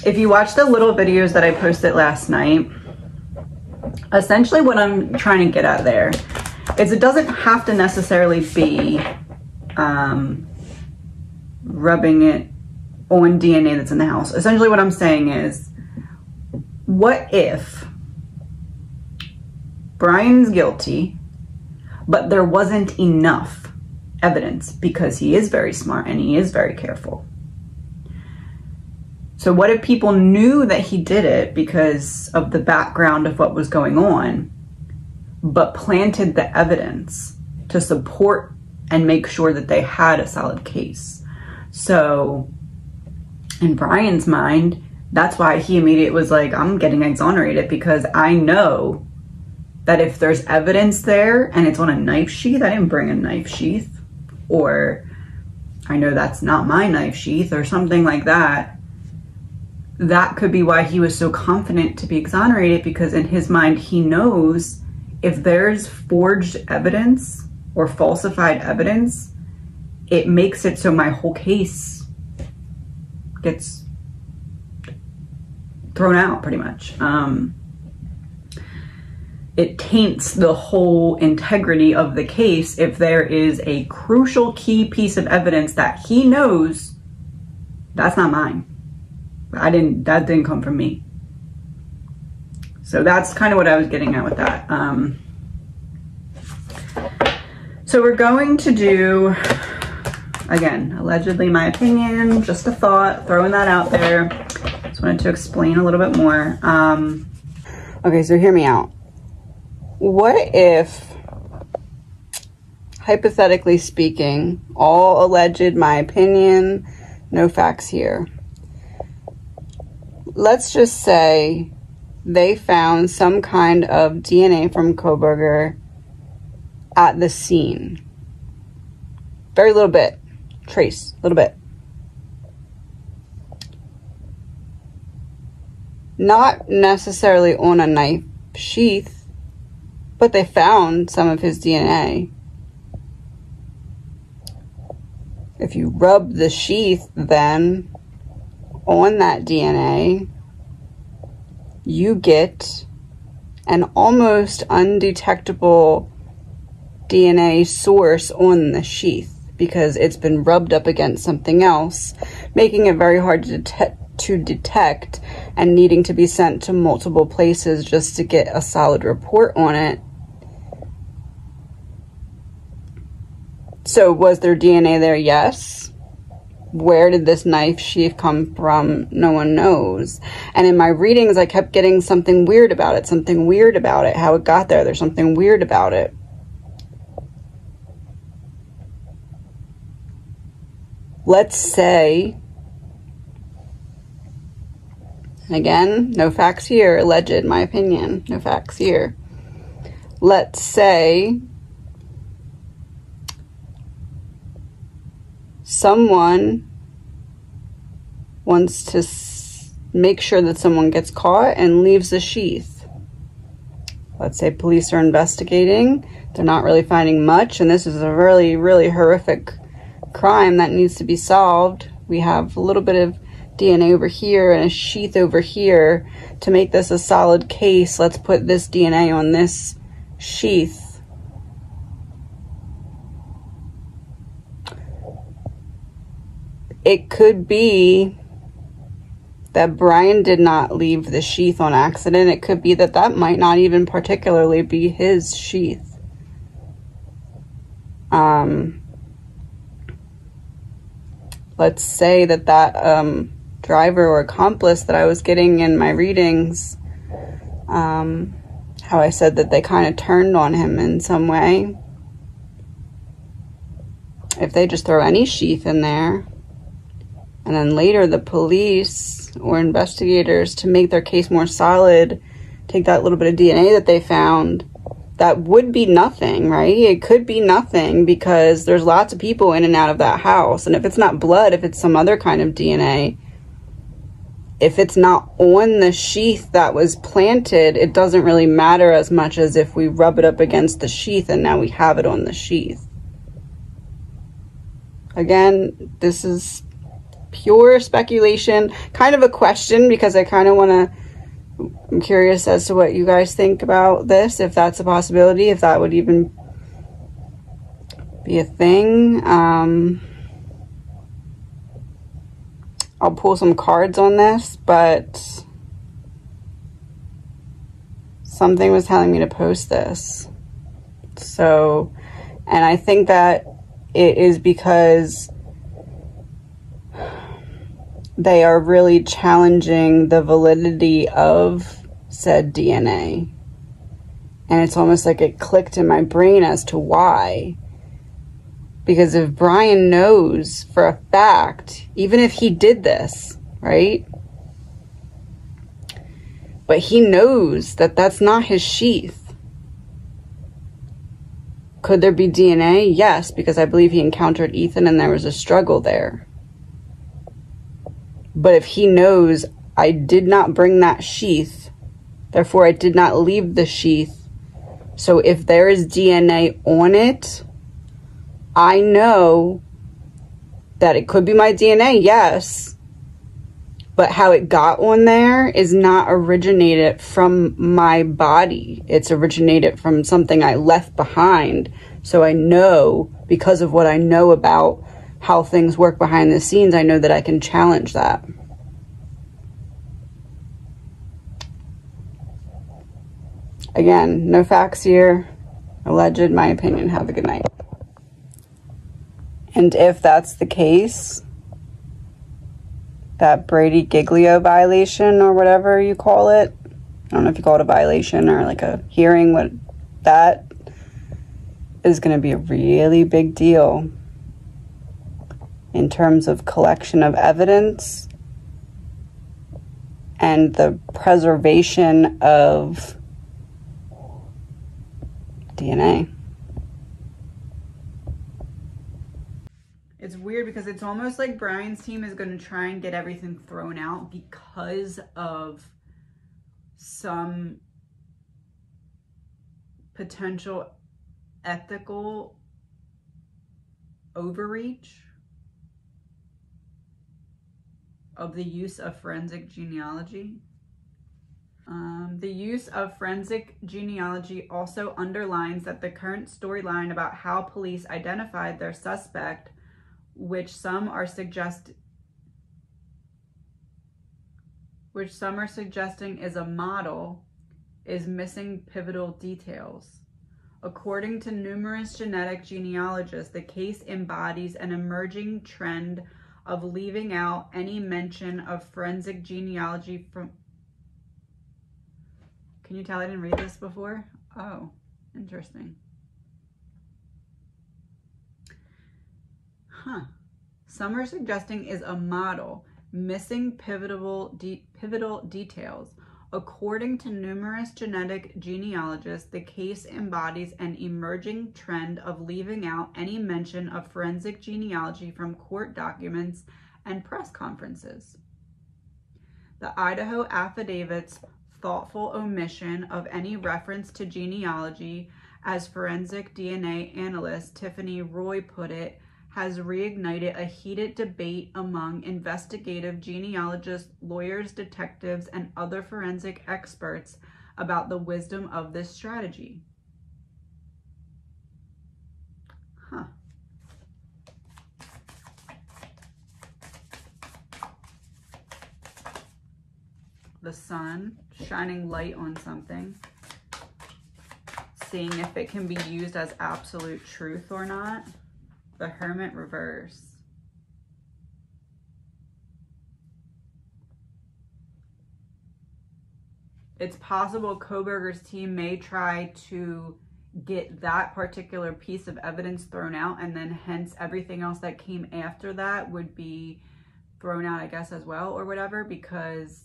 if you watch the little videos that I posted last night, essentially what I'm trying to get at there is it doesn't have to necessarily be rubbing it on DNA that's in the house. Essentially what I'm saying is, what if Brian's guilty, but there wasn't enough evidence because he is very smart and he is very careful? So what if people knew that he did it because of the background of what was going on, but planted the evidence to support and make sure that they had a solid case? So in Brian's mind, that's why he immediately was like, I'm getting exonerated, because I know that if there's evidence there and it's on a knife sheath, I didn't bring a knife sheath, or I know that's not my knife sheath, or something like that. That could be why he was so confident to be exonerated, because in his mind, he knows if there's forged evidence or falsified evidence, it makes it so my whole case gets thrown out, pretty much. It taints the whole integrity of the case if there is a crucial key piece of evidence that he knows that's not mine. That didn't come from me. So that's kind of what I was getting at with that. So we're going to do, again, allegedly my opinion, just a thought, throwing that out there. Just wanted to explain a little bit more. Okay, so hear me out. What if, hypothetically speaking, all alleged, my opinion, no facts here. Let's just say they found some kind of DNA from Kohberger at the scene. Very little bit. Trace. Little bit. Not necessarily on a knife sheath, but they found some of his DNA. If you rub the sheath then on that DNA, you get an almost undetectable DNA source on the sheath because it's been rubbed up against something else, making it very hard to detect and needing to be sent to multiple places just to get a solid report on it. So was there DNA there? Yes. Where did this knife sheath come from? No one knows. And in my readings, I kept getting something weird about it, something weird about it, how it got there. There's something weird about it. Let's say, again, no facts here, alleged, my opinion, no facts here. Let's say someone wants to make sure that someone gets caught and leaves a sheath. Let's say police are investigating. They're not really finding much, and this is a really, really horrific crime that needs to be solved. We have a little bit of DNA over here and a sheath over here. To make this a solid case, let's put this DNA on this sheath. It could be that Brian did not leave the sheath on accident. It could be that that might not even particularly be his sheath. Let's say that driver or accomplice that I was getting in my readings, how I said that they kind of turned on him in some way. If they just throw any sheath in there, and then later the police or investigators, to make their case more solid, take that little bit of DNA that they found, that would be nothing, right? It could be nothing because there's lots of people in and out of that house. And if it's not blood, if it's some other kind of DNA, if it's not on the sheath that was planted, it doesn't really matter as much as if we rub it up against the sheath and now we have it on the sheath. Again, this is pure speculation, kind of a question, because I kind of want to, I'm curious as to what you guys think about this, if that's a possibility, if that would even be a thing. I'll pull some cards on this, but something was telling me to post this. So, and I think that it is because they are really challenging the validity of said DNA. And it's almost like it clicked in my brain as to why. Because if Brian knows for a fact, even if he did this, right? But he knows that that's not his sheath. Could there be DNA? Yes, because I believe he encountered Ethan and there was a struggle there. But if he knows I did not bring that sheath, therefore I did not leave the sheath, so if there is DNA on it, I know that it could be my DNA, yes, but how it got on there is not originated from my body. It's originated from something I left behind. So I know, because of what I know about how things work behind the scenes, I know that I can challenge that. Again, no facts here. Alleged, my opinion. Have a good night. And if that's the case, that Brady Giglio violation or whatever you call it, I don't know if you call it a violation or like a hearing, what that is going to be a really big deal in terms of collection of evidence and the preservation of DNA. It's weird because it's almost like Brian's team is going to try and get everything thrown out because of some potential ethical overreach of the use of forensic genealogy. The use of forensic genealogy also underlines that the current storyline about how police identified their suspect, which some are suggesting is a model, is missing pivotal details. According to numerous genetic genealogists, the case embodies an emerging trend of leaving out any mention of forensic genealogy from... Can you tell I didn't read this before? Oh, interesting. Huh. Some are suggesting is a model, missing pivotal details. According to numerous genetic genealogists, the case embodies an emerging trend of leaving out any mention of forensic genealogy from court documents and press conferences. The Idaho affidavit's thoughtful omission of any reference to genealogy, as forensic DNA analyst Tiffany Roy put it, has reignited a heated debate among investigative genealogists, lawyers, detectives, and other forensic experts about the wisdom of this strategy. Huh. The sun shining light on something, seeing if it can be used as absolute truth or not. The Hermit reverse. It's possible Kohberger's team may try to get that particular piece of evidence thrown out, and then hence everything else that came after that would be thrown out, I guess, as well, or whatever, because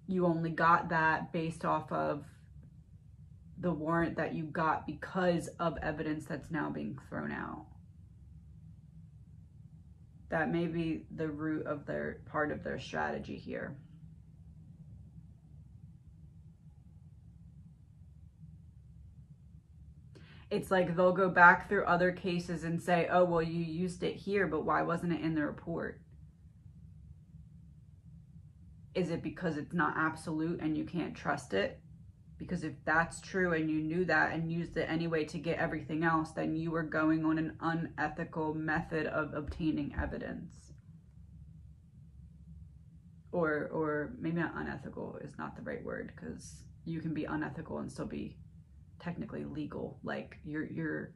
you only got that based off of the warrant that you got because of evidence that's now being thrown out. That may be the root of their part of their strategy here. It's like they'll go back through other cases and say, oh, well, you used it here, but why wasn't it in the report? is it because it's not absolute and you can't trust it? Because if that's true and you knew that and used it anyway to get everything else, then you were going on an unethical method of obtaining evidence. Or maybe not unethical is not the right word, because you can be unethical and still be technically legal. Like you're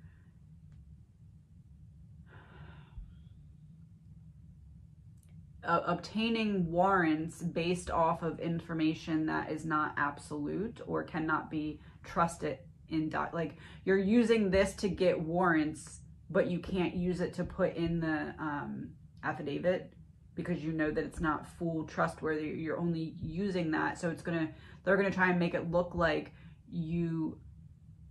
obtaining warrants based off of information that is not absolute or cannot be trusted in like you're using this to get warrants, but you can't use it to put in the affidavit because you know that it's not full trustworthy. You're only using that, so they're gonna try and make it look like you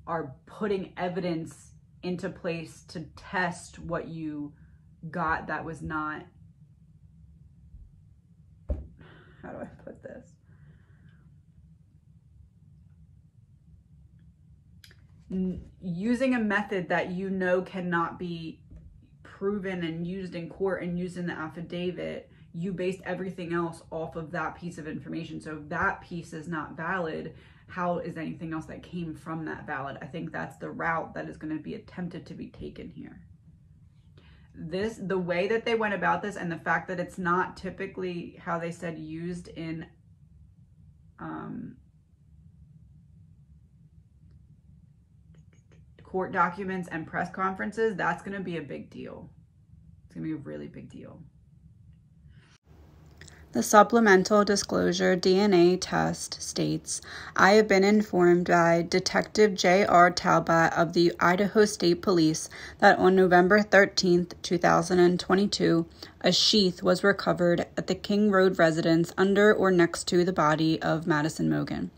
are putting evidence into place to test what you got that was not, how do I put this? Using a method that you know cannot be proven and used in court and used in the affidavit, you based everything else off of that piece of information. So if that piece is not valid, how is anything else that came from that valid? I think that's the route that is going to be attempted to be taken here. The way that they went about this, and the fact that it's not typically how they said used in court documents and press conferences, that's going to be a big deal. It's going to be a really big deal. The supplemental disclosure DNA test states, I have been informed by Detective J.R. Talbot of the Idaho State Police that on November 13th, 2022, a sheath was recovered at the King Road residence under or next to the body of Madison Mogen.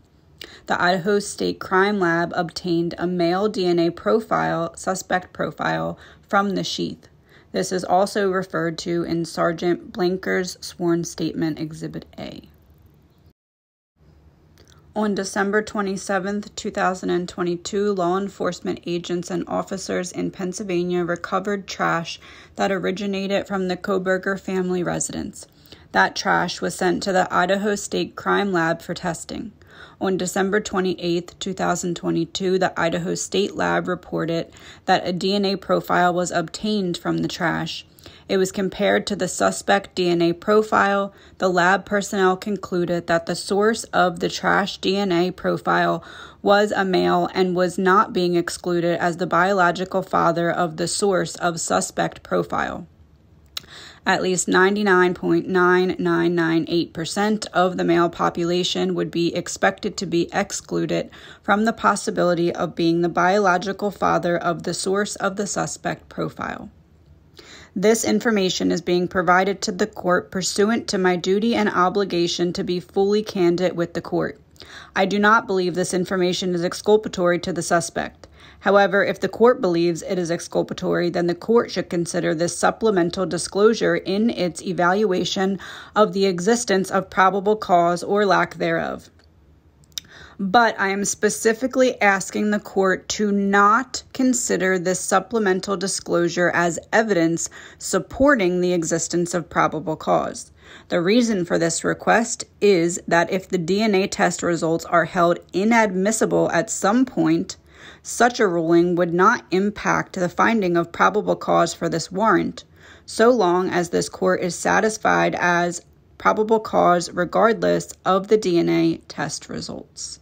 The Idaho State Crime Lab obtained a male DNA profile, suspect profile, from the sheath. This is also referred to in Sergeant Blanker's sworn statement, Exhibit A. On December 27, 2022, law enforcement agents and officers in Pennsylvania recovered trash that originated from the Koberger family residence. That trash was sent to the Idaho State Crime Lab for testing. On December 28, 2022, the Idaho State Lab reported that a DNA profile was obtained from the trash. It was compared to the suspect DNA profile. The lab personnel concluded that the source of the trash DNA profile was a male and was not being excluded as the biological father of the source of suspect profile. At least 99.9998% of the male population would be expected to be excluded from the possibility of being the biological father of the source of the suspect profile. This information is being provided to the court pursuant to my duty and obligation to be fully candid with the court. I do not believe this information is exculpatory to the suspect. However, if the court believes it is exculpatory, then the court should consider this supplemental disclosure in its evaluation of the existence of probable cause or lack thereof. But I am specifically asking the court to not consider this supplemental disclosure as evidence supporting the existence of probable cause. The reason for this request is that if the DNA test results are held inadmissible at some point, such a ruling would not impact the finding of probable cause for this warrant, so long as this court is satisfied as probable cause regardless of the DNA test results.